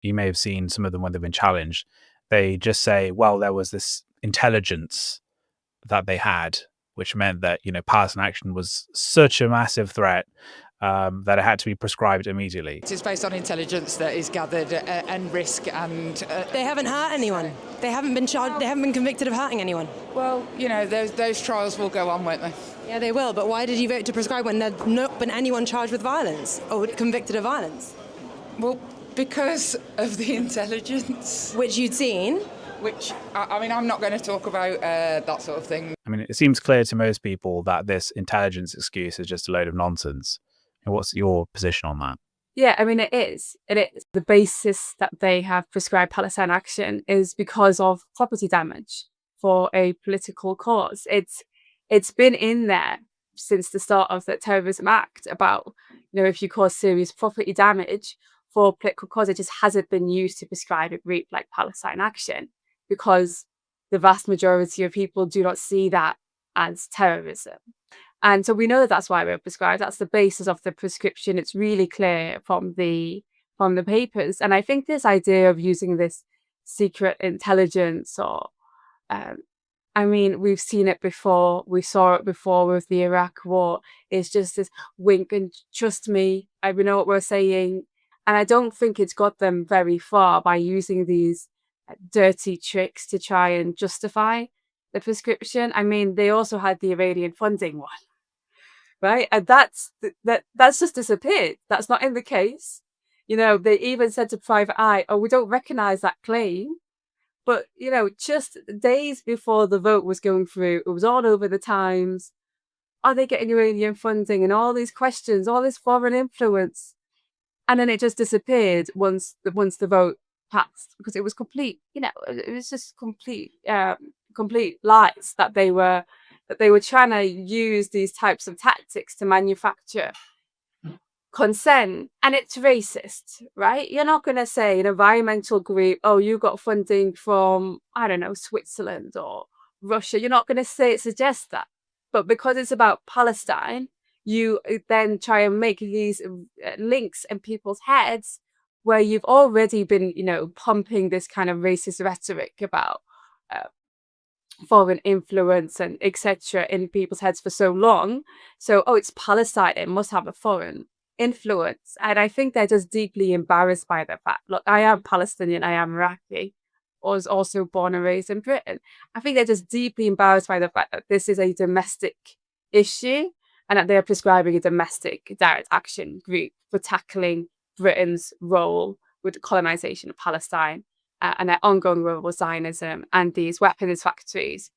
you may have seen some of them when they've been challenged. They just say, well, there was this intelligence that they had, which meant that, Palestine Action was such a massive threat that it had to be prescribed immediately. It's based on intelligence that is gathered and risk and... They haven't hurt anyone. They haven't been charged. They haven't been convicted of hurting anyone. Well, those trials will go on, won't they? Yeah, they will. But why did you vote to prescribe when there's not been anyone charged with violence or convicted of violence? Well, because of the intelligence. Which you'd seen. Which, I'm not going to talk about that sort of thing. It seems clear to most people that this intelligence excuse is just a load of nonsense. And what's your position on that? Yeah, it is. It is. The basis that they have prescribed Palestine Action is because of property damage for a political cause. It's been in there since the start of the Terrorism Act about, if you cause serious property damage for a political cause, it just hasn't been used to prescribe a group like Palestine Action because the vast majority of people do not see that as terrorism. And so we know that's why we're prescribed. That's the basis of the prescription. It's really clear from the papers. And I think this idea of using this secret intelligence or, we've seen it before. We saw it before with the Iraq war. It's just this wink and trust me, I know what we're saying. And I don't think it's got them very far by using these dirty tricks to try and justify the prescription. They also had the Iranian funding one, right? And that's just disappeared. That's not in the case. They even said to Private Eye, "Oh, we don't recognize that claim." But just days before the vote was going through, it was all over the Times. Are they getting Iranian funding? And all these questions, all this foreign influence, and then it just disappeared once the vote passed because it was complete. It was just complete lies that they were trying to use these types of tactics to manufacture consent, and it's racist, right? You're not going to say an environmental group, "Oh, you got funding from Switzerland or Russia." You're not going to suggest that, but because it's about Palestine, you then try and make these links in people's heads where you've already been, pumping this kind of racist rhetoric about foreign influence and etc. in people's heads for so long. So, it's Palestine, it must have a foreign influence. And I think they're just deeply embarrassed by the fact, look, I am Palestinian, I am Iraqi, I was also born and raised in Britain. I think they're just deeply embarrassed by the fact that this is a domestic issue and that they're prescribing a domestic direct action group for tackling Britain's role with the colonization of Palestine and their ongoing role with Zionism and these weapons factories